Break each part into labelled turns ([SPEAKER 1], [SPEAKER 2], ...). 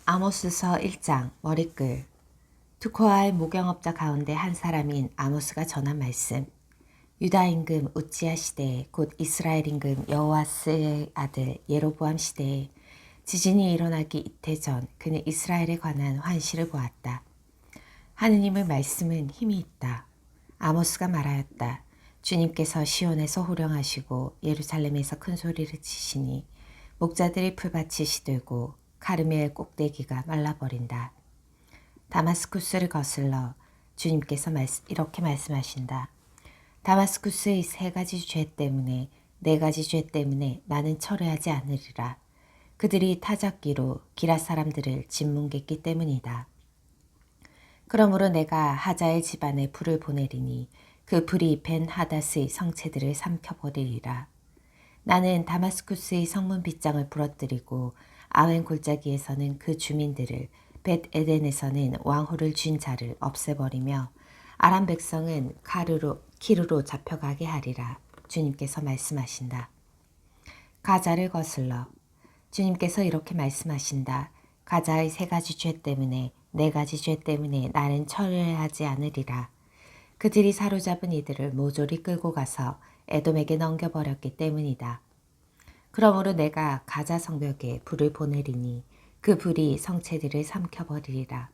[SPEAKER 1] 아모스서 1장 머리글. 투코아의 모경업자 가운데 한 사람인 아모스가 전한 말씀. 유다 임금 우찌야 시대에 곧 이스라엘 임금 여호아스의 아들 예로보암 시대에 지진이 일어나기 이태 전 그는 이스라엘에 관한 환시를 보았다. 하느님의 말씀은 힘이 있다. 아모스가 말하였다. 주님께서 시온에서 호령하시고 예루살렘에서 큰 소리를 치시니 목자들이 풀밭이 시들고 카르멜 꼭대기가 말라버린다. 다마스쿠스를 거슬러 주님께서 이렇게 말씀하신다. 다마스쿠스의 세 가지 죄 때문에 네 가지 죄 때문에 나는 철회하지 않으리라. 그들이 타작기로 기라 사람들을 짓뭉갰기 때문이다. 그러므로 내가 하자의 집안에 불을 보내리니 그 불이 벤 하닷의 성체들을 삼켜버리리라. 나는 다마스쿠스의 성문 빗장을 부러뜨리고 아웬 골짜기에서는 그 주민들을 벳 에덴에서는 왕호를 쥔 자를 없애버리며 아람 백성은 키르로 잡혀가게 하리라. 주님께서 말씀하신다. 가자를 거슬러 주님께서 이렇게 말씀하신다. 가자의 세 가지 죄 때문에 네 가지 죄 때문에 나는 철회하지 않으리라. 그들이 사로잡은 이들을 모조리 끌고 가서 에돔에게 넘겨버렸기 때문이다. 그러므로 내가 가자 성벽에 불을 보내리니 그 불이 성체들을 삼켜버리리라.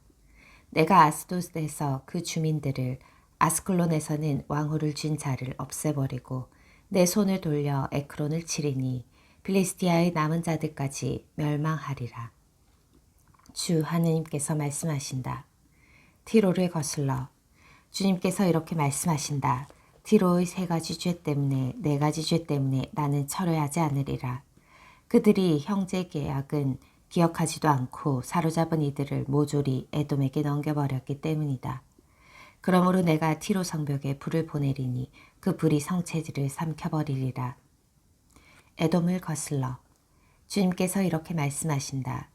[SPEAKER 1] 내가 아스돗에서 그 주민들을 아스클론에서는 왕호를 쥔 자를 없애버리고 내 손을 돌려 에크론을 치리니 필리스티아의 남은 자들까지 멸망하리라. 주 하느님께서 말씀하신다. 티로를 거슬러 주님께서 이렇게 말씀하신다. 티로의 세 가지 죄 때문에 네 가지 죄 때문에 나는 철회하지 않으리라. 그들이 형제 계약은 기억하지도 않고 사로잡은 이들을 모조리 에돔에게 넘겨버렸기 때문이다. 그러므로 내가 티로 성벽에 불을 보내리니 그 불이 성체들을 삼켜버리리라. 에돔을 거슬러 주님께서 이렇게 말씀하신다.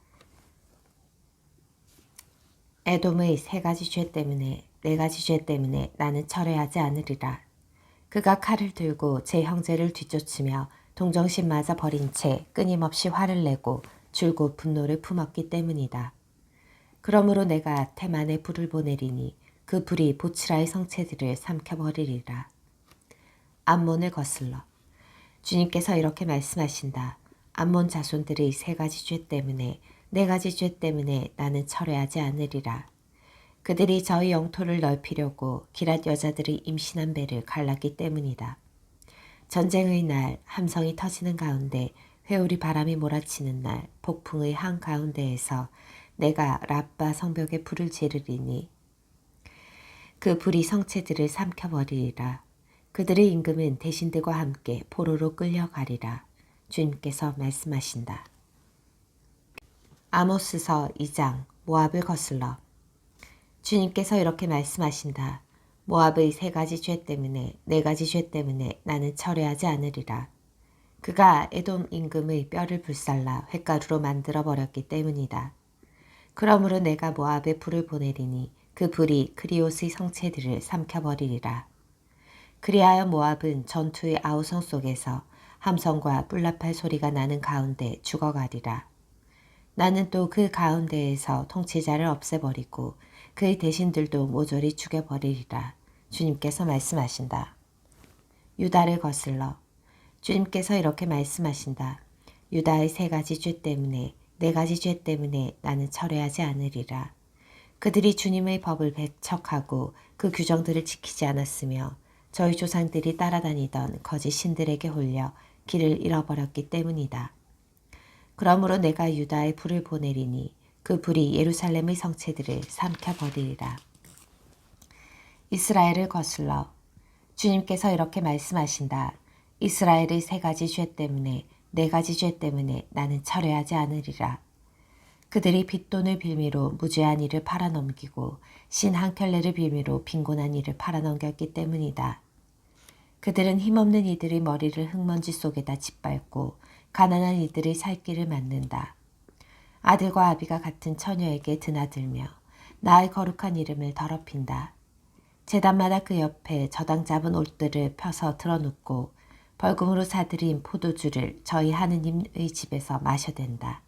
[SPEAKER 1] 에돔의 세 가지 죄 때문에 네 가지 죄 때문에 나는 철회하지 않으리라. 그가 칼을 들고 제 형제를 뒤쫓으며 동정심마저 버린 채 끊임없이 화를 내고 줄곧 분노를 품었기 때문이다. 그러므로 내가 테만에 불을 보내리니 그 불이 보츠라의 성체들을 삼켜버리리라. 암몬을 거슬러 주님께서 이렇게 말씀하신다. 암몬 자손들의 세 가지 죄 때문에 네 가지 죄 때문에 나는 철회하지 않으리라. 그들이 저희 영토를 넓히려고 기랏 여자들의 임신한 배를 갈랐기 때문이다. 전쟁의 날 함성이 터지는 가운데 회오리 바람이 몰아치는 날 폭풍의 한가운데에서 내가 라빠 성벽에 불을 지르리니 그 불이 성체들을 삼켜버리리라. 그들의 임금은 대신들과 함께 포로로 끌려가리라. 주님께서 말씀하신다. 아모스서 2장 모압을 거슬러 주님께서 이렇게 말씀하신다. 모압의 세 가지 죄 때문에 네 가지 죄 때문에 나는 철회하지 않으리라. 그가 에돔 임금의 뼈를 불살라 횟가루로 만들어버렸기 때문이다. 그러므로 내가 모압에 불을 보내리니 그 불이 크리옷의 성체들을 삼켜버리리라. 그리하여 모압은 전투의 아우성 속에서 함성과 뿔나팔 소리가 나는 가운데 죽어가리라. 나는 또 그 가운데에서 통치자를 없애버리고 그의 대신들도 모조리 죽여버리리라. 주님께서 말씀하신다. 유다를 거슬러 주님께서 이렇게 말씀하신다. 유다의 세 가지 죄 때문에 네 가지 죄 때문에 나는 철회하지 않으리라. 그들이 주님의 법을 배척하고 그 규정들을 지키지 않았으며 저희 조상들이 따라다니던 거짓 신들에게 홀려 길을 잃어버렸기 때문이다. 그러므로 내가 유다에 불을 보내리니 그 불이 예루살렘의 성체들을 삼켜버리리라. 이스라엘을 거슬러 주님께서 이렇게 말씀하신다. 이스라엘의 세 가지 죄 때문에 네 가지 죄 때문에 나는 철회하지 않으리라. 그들이 빚돈을 빌미로 무죄한 일을 팔아넘기고 신 한 켤레를 빌미로 빈곤한 일을 팔아넘겼기 때문이다. 그들은 힘없는 이들의 머리를 흙먼지 속에다 짓밟고 가난한 이들의 살 길을 막는다. 아들과 아비가 같은 처녀에게 드나들며 나의 거룩한 이름을 더럽힌다. 제단마다 그 옆에 저당 잡은 옷들을 펴서 틀어놓고 벌금으로 사들인 포도주를 저희 하느님의 집에서 마셔댄다.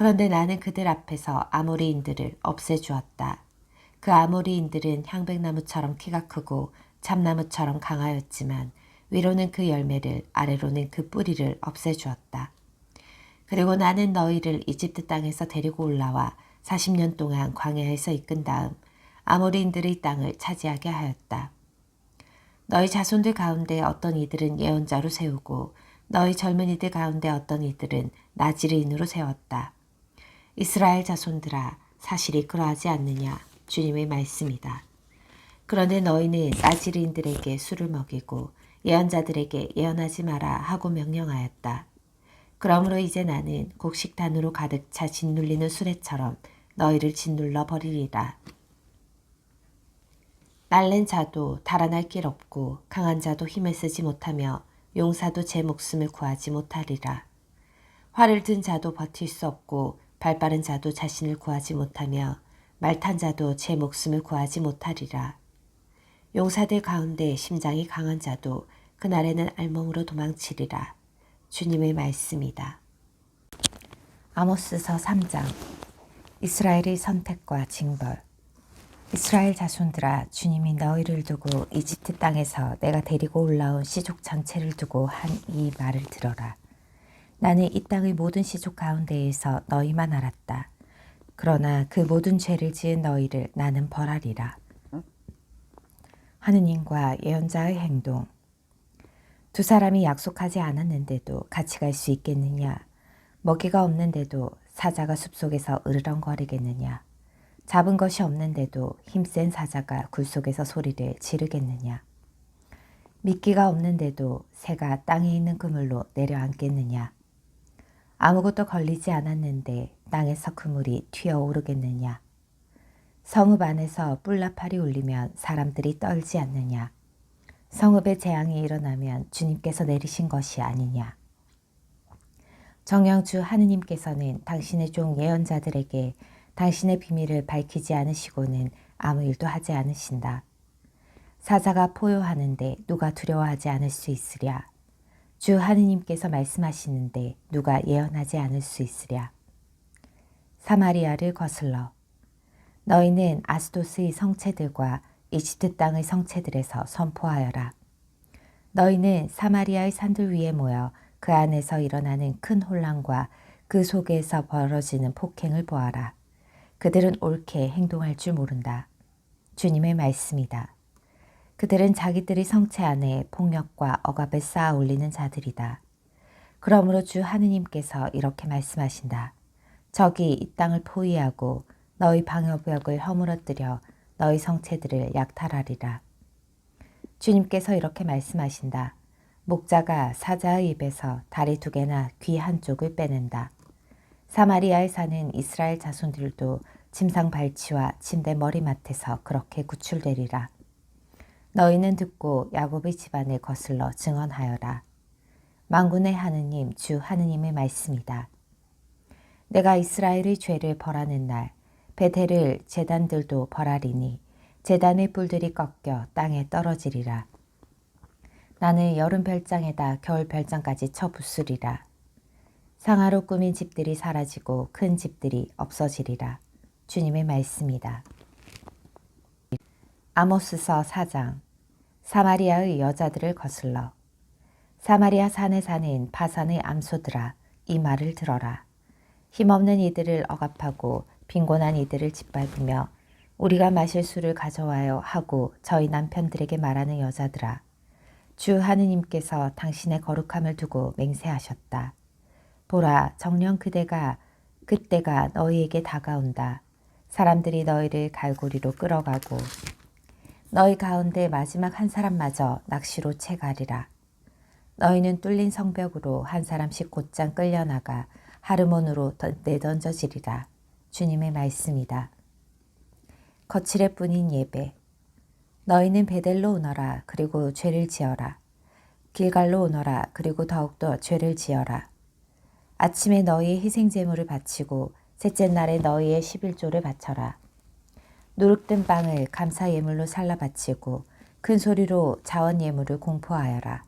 [SPEAKER 1] 그런데 나는 그들 앞에서 아모리인들을 없애주었다. 그 아모리인들은 향백나무처럼 키가 크고 참나무처럼 강하였지만 위로는 그 열매를 아래로는 그 뿌리를 없애주었다. 그리고 나는 너희를 이집트 땅에서 데리고 올라와 40년 동안 광야에서 이끈 다음 아모리인들의 땅을 차지하게 하였다. 너희 자손들 가운데 어떤 이들은 예언자로 세우고 너희 젊은이들 가운데 어떤 이들은 나지르인으로 세웠다. 이스라엘 자손들아 사실이 그러하지 않느냐 주님의 말씀이다. 그런데 너희는 나지르인들에게 술을 먹이고 예언자들에게 예언하지 마라 하고 명령하였다. 그러므로 이제 나는 곡식단으로 가득 차 짓눌리는 수레처럼 너희를 짓눌러 버리리라. 날랜 자도 달아날 길 없고 강한 자도 힘을 쓰지 못하며 용사도 제 목숨을 구하지 못하리라. 활을 든 자도 버틸 수 없고 발빠른 자도 자신을 구하지 못하며 말탄 자도 제 목숨을 구하지 못하리라. 용사들 가운데 심장이 강한 자도 그날에는 알몸으로 도망치리라. 주님의 말씀이다. 아모스서 3장. 이스라엘의 선택과 징벌. 이스라엘 자손들아 주님이 너희를 두고 이집트 땅에서 내가 데리고 올라온 시족 전체를 두고 한 이 말을 들어라. 나는 이 땅의 모든 시족 가운데에서 너희만 알았다. 그러나 그 모든 죄를 지은 너희를 나는 벌하리라. 하느님과 예언자의 행동. 두 사람이 약속하지 않았는데도 같이 갈 수 있겠느냐? 먹이가 없는데도 사자가 숲속에서 으르렁거리겠느냐? 잡은 것이 없는데도 힘센 사자가 굴 속에서 소리를 지르겠느냐? 미끼가 없는데도 새가 땅에 있는 그물로 내려앉겠느냐? 아무것도 걸리지 않았는데 땅에서 그물이 튀어오르겠느냐? 성읍 안에서 뿔나팔이 울리면 사람들이 떨지 않느냐? 성읍에 재앙이 일어나면 주님께서 내리신 것이 아니냐? 정령주 하느님께서는 당신의 종 예언자들에게 당신의 비밀을 밝히지 않으시고는 아무 일도 하지 않으신다. 사자가 포효하는데 누가 두려워하지 않을 수 있으랴? 주 하느님께서 말씀하시는데 누가 예언하지 않을 수 있으랴? 사마리아를 거슬러. 너희는 아스도스의 성체들과 이집트 땅의 성체들에서 선포하여라. 너희는 사마리아의 산들 위에 모여 그 안에서 일어나는 큰 혼란과 그 속에서 벌어지는 폭행을 보아라. 그들은 옳게 행동할 줄 모른다. 주님의 말씀이다. 그들은 자기들의 성체 안에 폭력과 억압을 쌓아 올리는 자들이다. 그러므로 주 하느님께서 이렇게 말씀하신다. 적이 이 땅을 포위하고 너희 방어벽을 허물어뜨려 너희 성체들을 약탈하리라. 주님께서 이렇게 말씀하신다. 목자가 사자의 입에서 다리 2개나 귀 한쪽을 빼낸다. 사마리아에 사는 이스라엘 자손들도 침상 발치와 침대 머리맡에서 그렇게 구출되리라. 너희는 듣고 야곱의 집안을 거슬러 증언하여라. 만군의 하느님 주 하느님의 말씀이다. 내가 이스라엘의 죄를 벌하는 날 베델을 제단들도 벌하리니 제단의 뿔들이 꺾여 땅에 떨어지리라. 나는 여름 별장에다 겨울 별장까지 쳐부수리라. 상하로 꾸민 집들이 사라지고 큰 집들이 없어지리라. 주님의 말씀이다. 아모스서 4장. 사마리아의 여자들을 거슬러. 사마리아 산에 사는 바산의 암소들아 이 말을 들어라. 힘없는 이들을 억압하고 빈곤한 이들을 짓밟으며 우리가 마실 술을 가져와요 하고 저희 남편들에게 말하는 여자들아. 주 하느님께서 당신의 거룩함을 두고 맹세하셨다. 보라 정녕 그때가 너희에게 다가온다. 사람들이 너희를 갈고리로 끌어가고 너희 가운데 마지막 한 사람마저 낚시로 채가리라. 너희는 뚫린 성벽으로 한 사람씩 곧장 끌려나가 하르몬으로 내던져지리라. 주님의 말씀이다. 거칠애 뿐인 예배. 너희는 베델로 오너라 그리고 죄를 지어라. 길갈로 오너라 그리고 더욱더 죄를 지어라. 아침에 너희의 희생제물을 바치고 셋째 날에 너희의 11조를 바쳐라. 누룩된 빵을 감사 예물로 살라 바치고 큰 소리로 자원 예물을 공포하여라.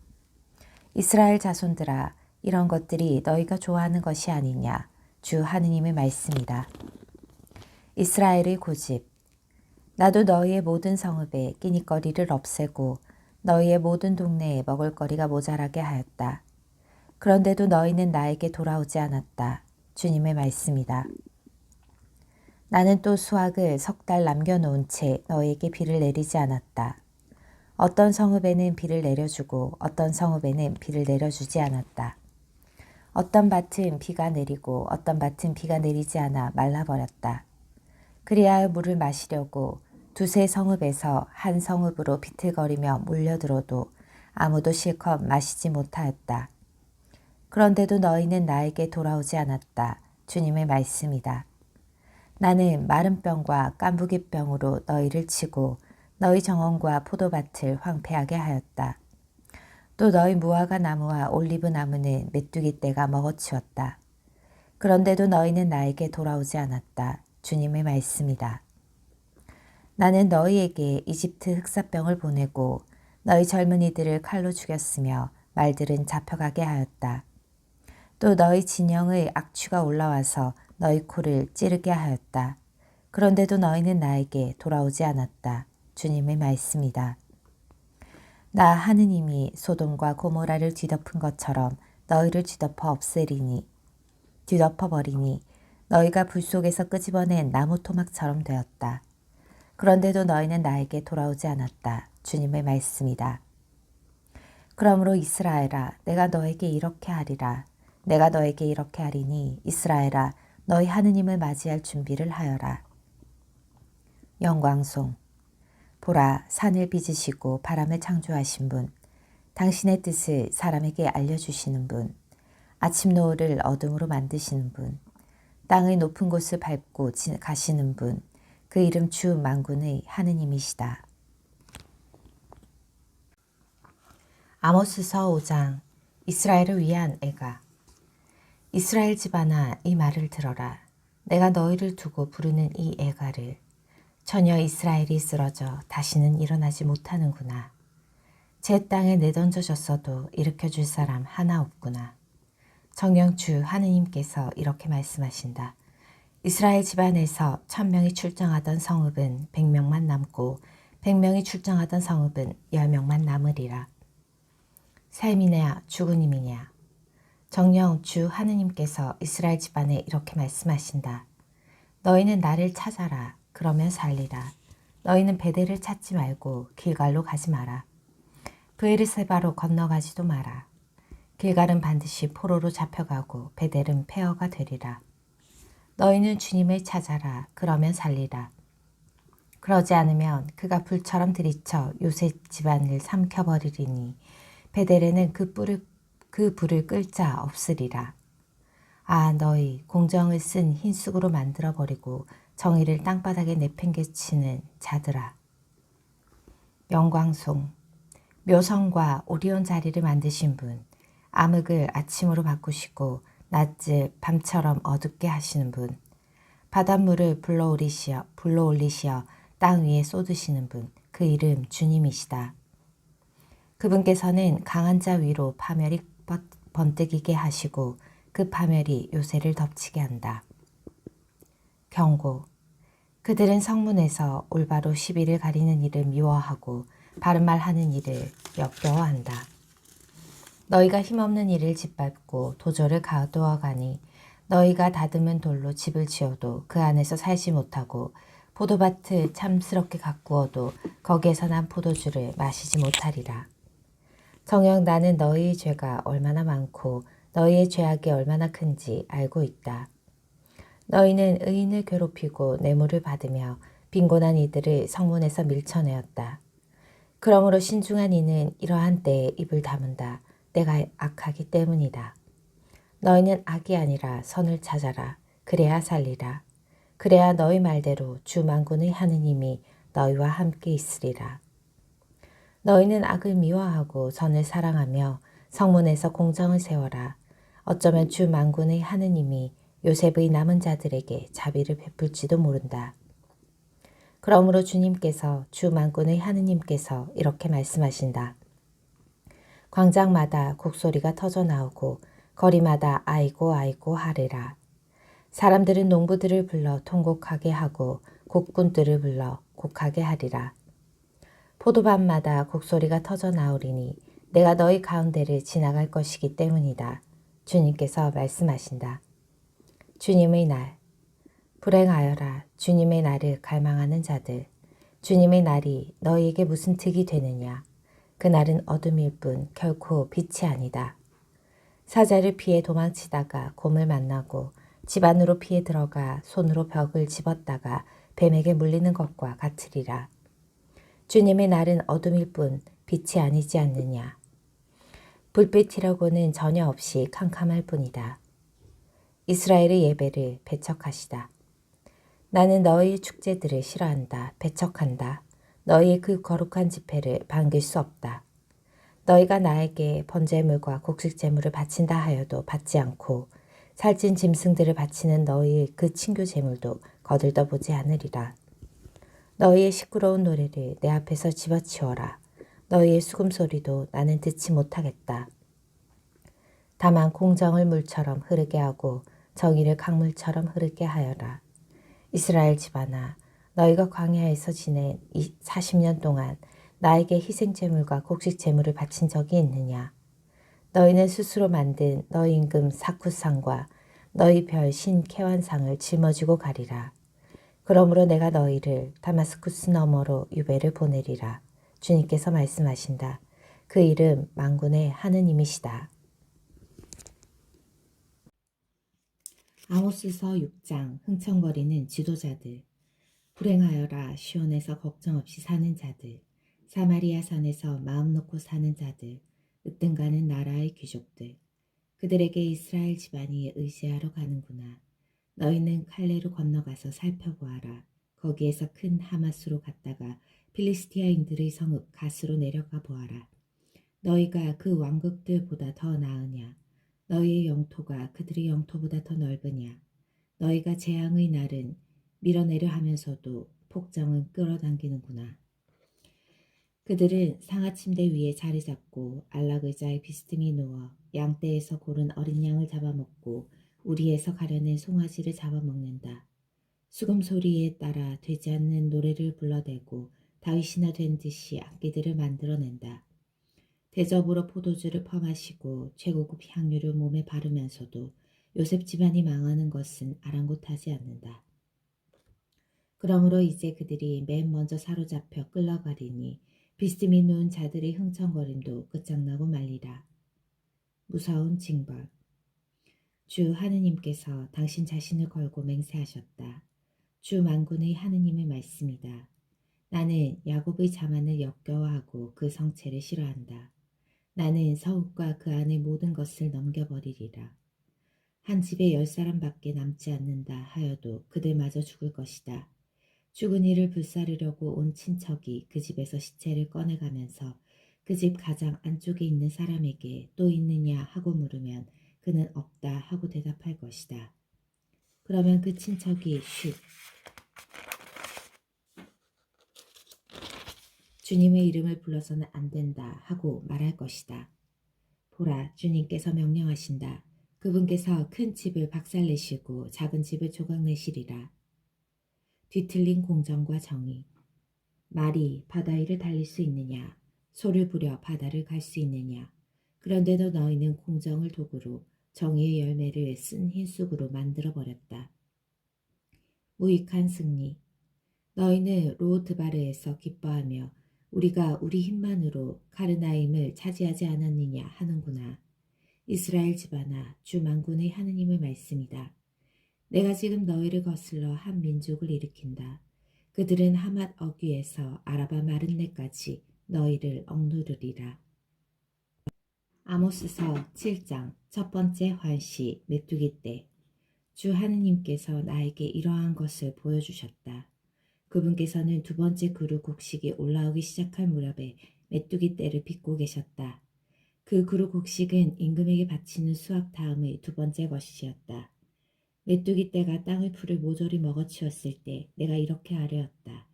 [SPEAKER 1] 이스라엘 자손들아 이런 것들이 너희가 좋아하는 것이 아니냐. 주 하느님의 말씀이다. 이스라엘의 고집. 나도 너희의 모든 성읍에 끼니거리를 없애고 너희의 모든 동네에 먹을거리가 모자라게 하였다. 그런데도 너희는 나에게 돌아오지 않았다. 주님의 말씀이다. 나는 또 수확을 3달 남겨놓은 채 너희에게 비를 내리지 않았다. 어떤 성읍에는 비를 내려주고 어떤 성읍에는 비를 내려주지 않았다. 어떤 밭은 비가 내리고 어떤 밭은 비가 내리지 않아 말라버렸다. 그리하여 물을 마시려고 두세 성읍에서 한 성읍으로 비틀거리며 몰려들어도 아무도 실컷 마시지 못하였다. 그런데도 너희는 나에게 돌아오지 않았다. 주님의 말씀이다. 나는 마른 병과 깐부기병으로 너희를 치고 너희 정원과 포도밭을 황폐하게 하였다. 또 너희 무화과 나무와 올리브 나무는 메뚜기 떼가 먹어치웠다. 그런데도 너희는 나에게 돌아오지 않았다. 주님의 말씀이다. 나는 너희에게 이집트 흑사병을 보내고 너희 젊은이들을 칼로 죽였으며 말들은 잡혀가게 하였다. 또 너희 진영의 악취가 올라와서 너희 코를 찌르게 하였다. 그런데도 너희는 나에게 돌아오지 않았다. 주님의 말씀이다. 나 하느님이 소돔과 고모라를 뒤덮은 것처럼 너희를 뒤덮어버리니 너희가 불 속에서 끄집어낸 나무 토막처럼 되었다. 그런데도 너희는 나에게 돌아오지 않았다. 주님의 말씀이다. 그러므로 이스라엘아, 내가 너에게 이렇게 하리라. 내가 너에게 이렇게 하리니 이스라엘아, 너희 하느님을 맞이할 준비를 하여라. 영광송. 보라, 산을 빚으시고 바람을 창조하신 분, 당신의 뜻을 사람에게 알려주시는 분, 아침 노을을 어둠으로 만드시는 분, 땅의 높은 곳을 밟고 가시는 분, 그 이름 주 만군의 하느님이시다. 아모스서 5장. 이스라엘을 위한 애가. 이스라엘 집안아, 이 말을 들어라. 내가 너희를 두고 부르는 이 애가를. 전혀 이스라엘이 쓰러져 다시는 일어나지 못하는구나. 제 땅에 내던져졌어도 일으켜줄 사람 하나 없구나. 정녕 주 하느님께서 이렇게 말씀하신다. 이스라엘 집안에서 1000명이 출정하던 성읍은 100명만 남고 100명이 출정하던 성읍은 10명만 남으리라. 삶이냐 죽은 힘이냐. 정녕 주 하느님께서 이스라엘 집안에 이렇게 말씀하신다. 너희는 나를 찾아라. 그러면 살리라. 너희는 베델을 찾지 말고 길갈로 가지 마라. 브에르세바로 건너가지도 마라. 길갈은 반드시 포로로 잡혀가고 베델은 폐허가 되리라. 너희는 주님을 찾아라. 그러면 살리라. 그러지 않으면 그가 불처럼 들이쳐 요셉 집안을 삼켜버리리니 베델에는 그 불을 끌 자 없으리라. 아, 너희 공정을 쓴 흰쑥으로 만들어버리고 정의를 땅바닥에 내팽개치는 자들아. 영광송. 묘성과 오리온 자리를 만드신 분, 암흑을 아침으로 바꾸시고 낮을 밤처럼 어둡게 하시는 분, 바닷물을 불러올리시어 땅 위에 쏟으시는 분, 그 이름 주님이시다. 그분께서는 강한 자 위로 파멸이 번뜩이게 하시고 그 파멸이 요새를 덮치게 한다. 경고. 그들은 성문에서 올바로 시비를 가리는 일을 미워하고 바른말 하는 일을 역겨워한다. 너희가 힘없는 일을 짓밟고 도저를 가두어가니 너희가 다듬은 돌로 집을 지어도 그 안에서 살지 못하고 포도밭을 참스럽게 가꾸어도 거기에서 난 포도주를 마시지 못하리라. 정녕 나는 너희의 죄가 얼마나 많고 너희의 죄악이 얼마나 큰지 알고 있다. 너희는 의인을 괴롭히고 뇌물을 받으며 빈곤한 이들을 성문에서 밀쳐내었다. 그러므로 신중한 이는 이러한 때에 입을 다문다. 때가 악하기 때문이다. 너희는 악이 아니라 선을 찾아라. 그래야 살리라. 그래야 너희 말대로 주 만군의 하느님이 너희와 함께 있으리라. 너희는 악을 미워하고 선을 사랑하며 성문에서 공정을 세워라. 어쩌면 주 만군의 하느님이 요셉의 남은 자들에게 자비를 베풀지도 모른다. 그러므로 주님께서 주 만군의 하느님께서 이렇게 말씀하신다. 광장마다 곡소리가 터져 나오고 거리마다 아이고 아이고 하리라. 사람들은 농부들을 불러 통곡하게 하고 곡군들을 불러 곡하게 하리라. 포도밭마다 곡소리가 터져 나오리니 내가 너희 가운데를 지나갈 것이기 때문이다. 주님께서 말씀하신다. 주님의 날. 불행하여라. 주님의 날을 갈망하는 자들. 주님의 날이 너희에게 무슨 득이 되느냐. 그 날은 어둠일 뿐 결코 빛이 아니다. 사자를 피해 도망치다가 곰을 만나고 집 안으로 피해 들어가 손으로 벽을 집었다가 뱀에게 물리는 것과 같으리라. 주님의 날은 어둠일 뿐 빛이 아니지 않느냐. 불빛이라고는 전혀 없이 캄캄할 뿐이다. 이스라엘의 예배를 배척하시다. 나는 너희 축제들을 싫어한다. 배척한다. 너희의 그 거룩한 집회를 반길 수 없다. 너희가 나에게 번제물과 곡식제물을 바친다 하여도 받지 않고 살찐 짐승들을 바치는 너희의 그 친교 제물도 거들떠 보지 않으리라. 너희의 시끄러운 노래를 내 앞에서 집어치워라. 너희의 수금소리도 나는 듣지 못하겠다. 다만 공정을 물처럼 흐르게 하고 정의를 강물처럼 흐르게 하여라. 이스라엘 집안아, 너희가 광야에서 지낸 40년 동안 나에게 희생제물과 곡식제물을 바친 적이 있느냐? 너희는 스스로 만든 너희 임금 사쿠상과 너희 별 신케완상을 짊어지고 가리라. 그러므로 내가 너희를 다마스쿠스 너머로 유배를 보내리라. 주님께서 말씀하신다. 그 이름 만군의 하느님이시다. 아모스서 6장. 흥청거리는 지도자들. 불행하여라. 시온에서 걱정 없이 사는 자들. 사마리아 산에서 마음 놓고 사는 자들. 으뜸가는 나라의 귀족들. 그들에게 이스라엘 집안이 의지하러 가는구나. 너희는 칼레로 건너가서 살펴보아라. 거기에서 큰 하마스로 갔다가 필리스티아인들의 성읍 가스로 내려가 보아라. 너희가 그 왕국들보다 더 나으냐? 너희의 영토가 그들의 영토보다 더 넓으냐? 너희가 재앙의 날은 밀어내려 하면서도 폭정은 끌어당기는구나. 그들은 상하침대 위에 자리 잡고 안락의자에 비스듬히 누워 양떼에서 고른 어린 양을 잡아먹고 우리에서 가려낸 송아지를 잡아먹는다. 수금소리에 따라 되지 않는 노래를 불러대고 다윗이나 된 듯이 악기들을 만들어낸다. 대접으로 포도주를 퍼마시고 최고급 향유를 몸에 바르면서도 요셉 집안이 망하는 것은 아랑곳하지 않는다. 그러므로 이제 그들이 맨 먼저 사로잡혀 끌려가리니 비스듬히 누운 자들의 흥청거림도 끝장나고 말리라. 무서운 징벌. 주 하느님께서 당신 자신을 걸고 맹세하셨다. 주 만군의 하느님의 말씀이다. 나는 야곱의 자만을 역겨워하고 그 성체를 싫어한다. 나는 서욱과 그 안의 모든 것을 넘겨버리리라. 한 집에 10사람밖에 남지 않는다 하여도 그들마저 죽을 것이다. 죽은 이를 불사르려고 온 친척이 그 집에서 시체를 꺼내가면서 그 집 가장 안쪽에 있는 사람에게 또 있느냐 하고 물으면 그는 없다 하고 대답할 것이다. 그러면 그 친척이 쉿. 주님의 이름을 불러서는 안 된다 하고 말할 것이다. 보라, 주님께서 명령하신다. 그분께서 큰 집을 박살내시고 작은 집을 조각내시리라. 뒤틀린 공정과 정의. 말이 바다 위를 달릴 수 있느냐? 소를 부려 바다를 갈 수 있느냐? 그런데도 너희는 공정을 도구로 정의의 열매를 쓴 흰쑥으로 만들어버렸다. 무익한 승리. 너희는 로드바르에서 기뻐하며 우리가 우리 힘만으로 카르나임을 차지하지 않았느냐 하는구나. 이스라엘 집안아, 주 만군의 하느님의 말씀이다. 내가 지금 너희를 거슬러 한 민족을 일으킨다. 그들은 하맛 어귀에서 아라바 마른네까지 너희를 억누르리라. 아모스서 7장. 첫 번째 환시. 메뚜기 때. 주 하느님께서 나에게 이러한 것을 보여주셨다. 그분께서는 두 번째 그루 곡식이 올라오기 시작할 무렵에 메뚜기 떼를 빚고 계셨다. 그 그루 곡식은 임금에게 바치는 수확 다음의 두 번째 것이었다. 메뚜기 떼가 땅의 풀을 모조리 먹어치웠을 때 내가 이렇게 아뢰었다.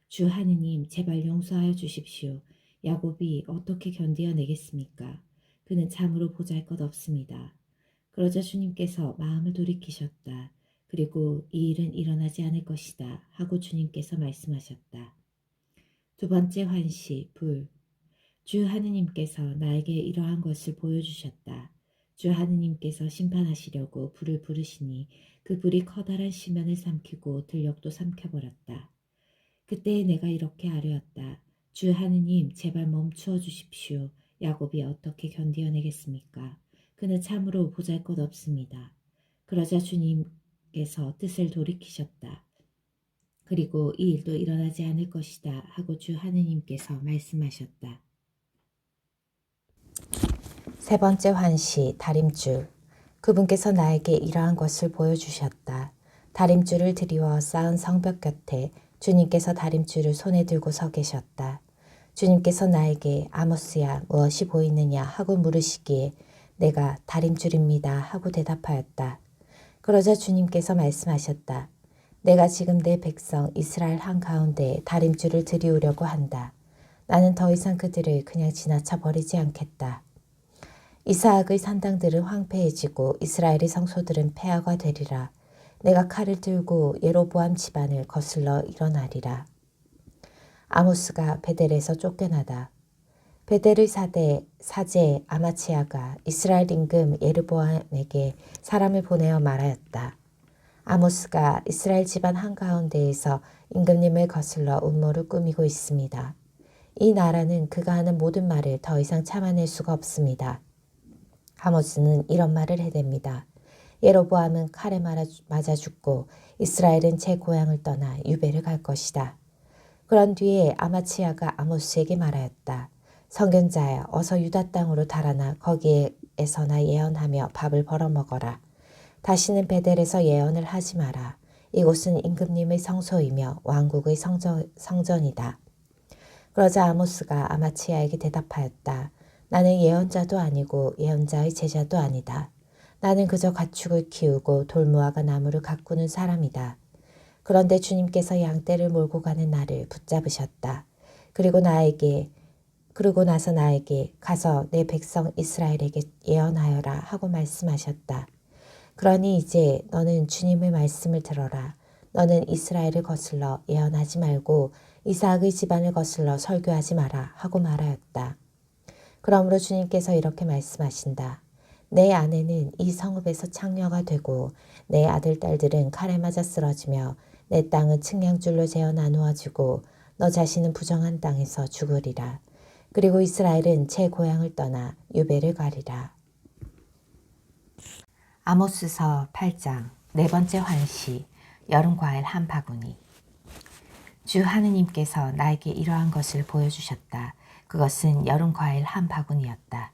[SPEAKER 1] 주 하느님, 제발 용서하여 주십시오. 야곱이 어떻게 견디어내겠습니까? 그는 참으로 보잘것없습니다. 그러자 주님께서 마음을 돌이키셨다. 그리고 이 일은 일어나지 않을 것이다 하고 주님께서 말씀하셨다. 두 번째 환시, 불. 주 하느님께서 나에게 이러한 것을 보여주셨다. 주 하느님께서 심판하시려고 불을 부르시니 그 불이 커다란 시면을 삼키고 들녘도 삼켜버렸다. 그때 내가 이렇게 아뢰었다. 주 하느님 제발 멈추어 주십시오. 야곱이 어떻게 견디어내겠습니까? 그는 참으로 보잘것없습니다. 그러자 주님께서 뜻을 돌이키셨다. 그리고 이 일도 일어나지 않을 것이다 하고 주 하느님께서 말씀하셨다. 세 번째 환시, 다림줄. 그분께서 나에게 이러한 것을 보여주셨다. 다림줄을 드리워 쌓은 성벽 곁에 주님께서 다림줄을 손에 들고 서 계셨다. 주님께서 나에게 아모스야 무엇이 보이느냐 하고 물으시기에 내가 다림줄입니다 하고 대답하였다. 그러자 주님께서 말씀하셨다. 내가 지금 내 백성 이스라엘 한가운데 다림줄을 들이우려고 한다. 나는 더 이상 그들을 그냥 지나쳐 버리지 않겠다. 이스라엘의 산당들은 황폐해지고 이스라엘의 성소들은 폐허가 되리라. 내가 칼을 들고 예로보암 집안을 거슬러 일어나리라. 아모스가 베델에서 쫓겨나다. 베델의 사제 아마치아가 이스라엘 임금 예르보암에게 사람을 보내어 말하였다. 아모스가 이스라엘 집안 한가운데에서 임금님을 거슬러 음모를 꾸미고 있습니다. 이 나라는 그가 하는 모든 말을 더 이상 참아낼 수가 없습니다. 아모스는 이런 말을 해댑니다. 예로보암은 칼에 맞아 죽고 이스라엘은 제 고향을 떠나 유배를 갈 것이다. 그런 뒤에 아마치아가 아모스에게 말하였다. 선견자여 어서 유다 땅으로 달아나 거기에서나 예언하며 밥을 벌어먹어라. 다시는 베델에서 예언을 하지 마라. 이곳은 임금님의 성소이며 왕국의 성전이다. 그러자 아모스가 아마치아에게 대답하였다. 나는 예언자도 아니고 예언자의 제자도 아니다. 나는 그저 가축을 키우고 돌무화과 나무를 가꾸는 사람이다. 그런데 주님께서 양떼를 몰고 가는 나를 붙잡으셨다. 그리고 나서 나에게 가서 내 백성 이스라엘에게 예언하여라 하고 말씀하셨다. 그러니 이제 너는 주님의 말씀을 들어라. 너는 이스라엘을 거슬러 예언하지 말고 이삭의 집안을 거슬러 설교하지 마라 하고 말하였다. 그러므로 주님께서 이렇게 말씀하신다. 내 아내는 이 성읍에서 창녀가 되고 내 아들 딸들은 칼에 맞아 쓰러지며 내 땅은 측량줄로 재어 나누어지고 너 자신은 부정한 땅에서 죽으리라. 그리고 이스라엘은 제 고향을 떠나 유배를 가리라. 아모스서 8장 네 번째 환시 여름과일 한 바구니. 주 하느님께서 나에게 이러한 것을 보여주셨다. 그것은 여름과일 한 바구니였다.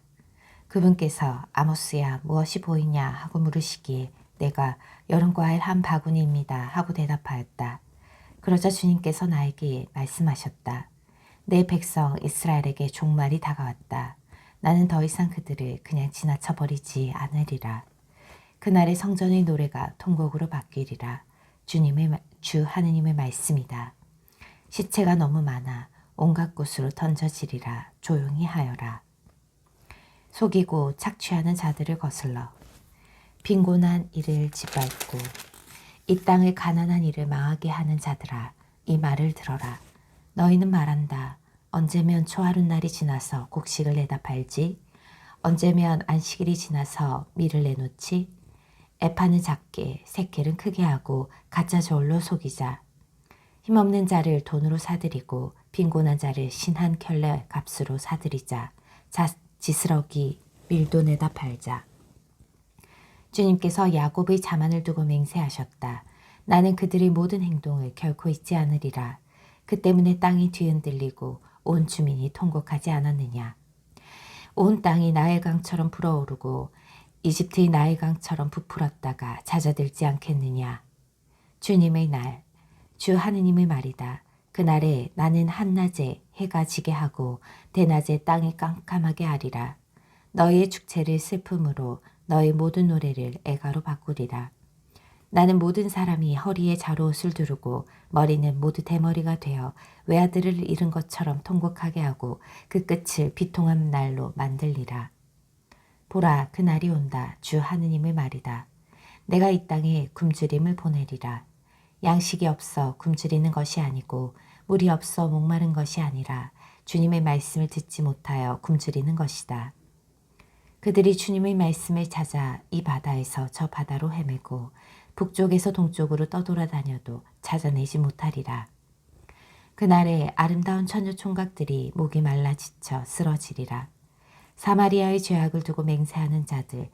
[SPEAKER 1] 그분께서 아모스야 무엇이 보이냐 하고 물으시기에 내가 여름과일 한 바구니입니다 하고 대답하였다. 그러자 주님께서 나에게 말씀하셨다. 내 백성 이스라엘에게 종말이 다가왔다. 나는 더 이상 그들을 그냥 지나쳐 버리지 않으리라. 그날의 성전의 노래가 통곡으로 바뀌리라. 주 하느님의 말씀이다. 시체가 너무 많아 온갖 곳으로 던져지리라. 조용히 하여라. 속이고 착취하는 자들을 거슬러 빈곤한 이를 짓밟고 이 땅을 가난한 이를 망하게 하는 자들아 이 말을 들어라. 너희는 말한다. 언제면 초하룻날이 지나서 곡식을 내다 팔지? 언제면 안식일이 지나서 밀을 내놓지? 에파는 작게 새끼는 크게 하고 가짜 저울로 속이자. 힘없는 자를 돈으로 사들이고 빈곤한 자를 신한 켤레 값으로 사들이자. 지스러기 밀도 내다 팔자. 주님께서 야곱의 자만을 두고 맹세하셨다. 나는 그들의 모든 행동을 결코 잊지 않으리라. 그 때문에 땅이 뒤흔들리고 온 주민이 통곡하지 않았느냐. 온 땅이 나일강처럼 불어오르고 이집트의 나일강처럼 부풀었다가 잦아들지 않겠느냐. 주님의 날, 주 하느님의 말이다. 그날에 나는 한낮에 해가 지게 하고 대낮에 땅이 깜깜하게 하리라. 너희의 축제를 슬픔으로 너희 모든 노래를 애가로 바꾸리라. 나는 모든 사람이 허리에 자루옷을 두르고 머리는 모두 대머리가 되어 외아들을 잃은 것처럼 통곡하게 하고 그 끝을 비통한 날로 만들리라. 보라, 그날이 온다. 주 하느님의 말이다. 내가 이 땅에 굶주림을 보내리라. 양식이 없어 굶주리는 것이 아니고 물이 없어 목마른 것이 아니라 주님의 말씀을 듣지 못하여 굶주리는 것이다. 그들이 주님의 말씀을 찾아 이 바다에서 저 바다로 헤매고 북쪽에서 동쪽으로 떠돌아다녀도 찾아내지 못하리라. 그날에 아름다운 처녀 총각들이 목이 말라 지쳐 쓰러지리라. 사마리아의 죄악을 두고 맹세하는 자들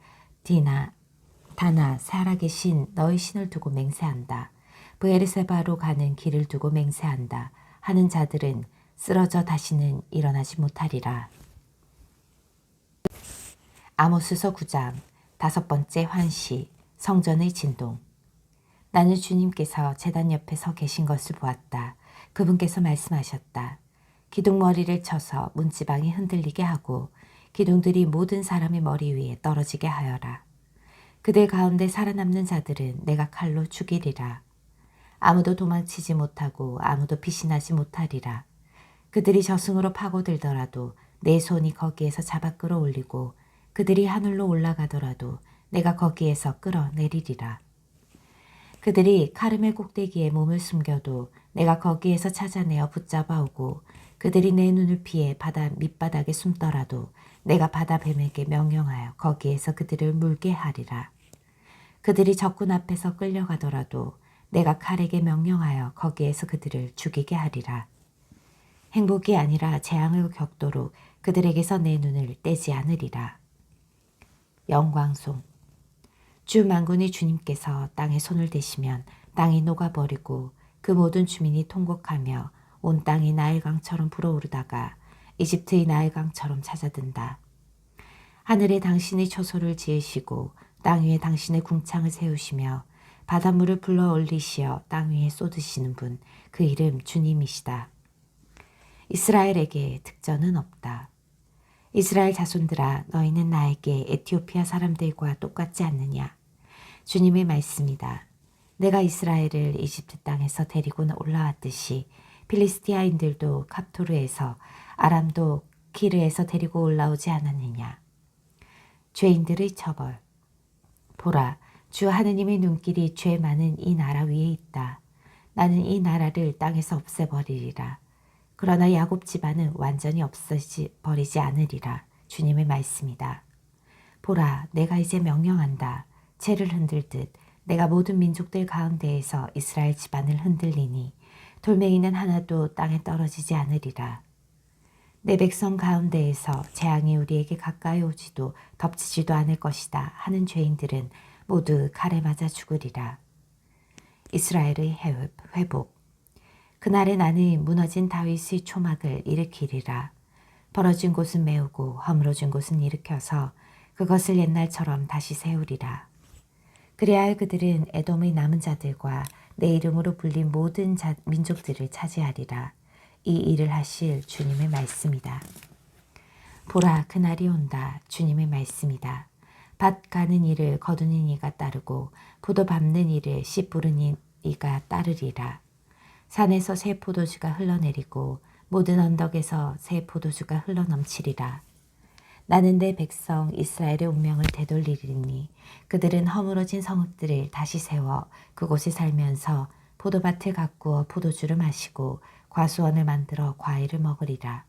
[SPEAKER 1] 다나 살아계신 너희 신을 두고 맹세한다. 브에르세바로 가는 길을 두고 맹세한다 하는 자들은 쓰러져 다시는 일어나지 못하리라. 아모스서 9장 5번째 환시 성전의 진동. 나는 주님께서 제단 옆에 서 계신 것을 보았다. 그분께서 말씀하셨다. 기둥머리를 쳐서 문지방이 흔들리게 하고 기둥들이 모든 사람의 머리 위에 떨어지게 하여라. 그들 가운데 살아남는 자들은 내가 칼로 죽이리라. 아무도 도망치지 못하고 아무도 피신하지 못하리라. 그들이 저승으로 파고들더라도 내 손이 거기에서 잡아 끌어올리고 그들이 하늘로 올라가더라도 내가 거기에서 끌어내리리라. 그들이 카르멜 꼭대기에 몸을 숨겨도 내가 거기에서 찾아내어 붙잡아 오고 그들이 내 눈을 피해 바다 밑바닥에 숨더라도 내가 바다 뱀에게 명령하여 거기에서 그들을 물게 하리라. 그들이 적군 앞에서 끌려가더라도 내가 칼에게 명령하여 거기에서 그들을 죽이게 하리라. 행복이 아니라 재앙을 겪도록 그들에게서 내 눈을 떼지 않으리라. 영광송. 주 만군의 주님께서 땅에 손을 대시면 땅이 녹아버리고 그 모든 주민이 통곡하며 온 땅이 나일강처럼 불어오르다가 이집트의 나일강처럼 찾아든다. 하늘에 당신의 초소를 지으시고 땅 위에 당신의 궁창을 세우시며 바닷물을 불러 올리시어 땅 위에 쏟으시는 분, 그 이름 주님이시다. 이스라엘에게 특전은 없다. 이스라엘 자손들아, 너희는 나에게 에티오피아 사람들과 똑같지 않느냐. 주님의 말씀이다. 내가 이스라엘을 이집트 땅에서 데리고 올라왔듯이 필리스티아인들도 갑토르에서 아람도 키르에서 데리고 올라오지 않았느냐. 죄인들의 처벌. 보라, 주 하느님의 눈길이 죄 많은 이 나라 위에 있다. 나는 이 나라를 땅에서 없애버리리라. 그러나 야곱 집안은 완전히 없애버리지 않으리라. 주님의 말씀이다. 보라, 내가 이제 명령한다. 채를 흔들듯 내가 모든 민족들 가운데에서 이스라엘 집안을 흔들리니 돌멩이는 하나도 땅에 떨어지지 않으리라. 내 백성 가운데에서 재앙이 우리에게 가까이 오지도 덮치지도 않을 것이다 하는 죄인들은 모두 칼에 맞아 죽으리라. 이스라엘의 회복. 그날에 나는 무너진 다윗의 초막을 일으키리라. 벌어진 곳은 메우고 허물어진 곳은 일으켜서 그것을 옛날처럼 다시 세우리라. 그래야 그들은 에돔의 남은 자들과 내 이름으로 불린 모든 민족들을 차지하리라. 이 일을 하실 주님의 말씀이다. 보라, 그날이 온다. 주님의 말씀이다. 밭 가는 이를 거두는 이가 따르고 포도 밟는 이를 씨 뿌르는 이가 따르리라. 산에서 새 포도주가 흘러내리고 모든 언덕에서 새 포도주가 흘러넘치리라. 나는 내 백성 이스라엘의 운명을 되돌리리니 그들은 허물어진 성읍들을 다시 세워 그곳에 살면서 포도밭을 가꾸어 포도주를 마시고 과수원을 만들어 과일을 먹으리라.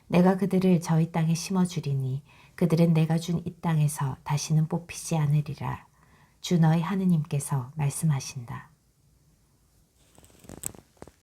[SPEAKER 1] 내가 그들을 저희 땅에 심어주리니 그들은 내가 준 이 땅에서 다시는 뽑히지 않으리라. 주 너희 하느님께서 말씀하신다.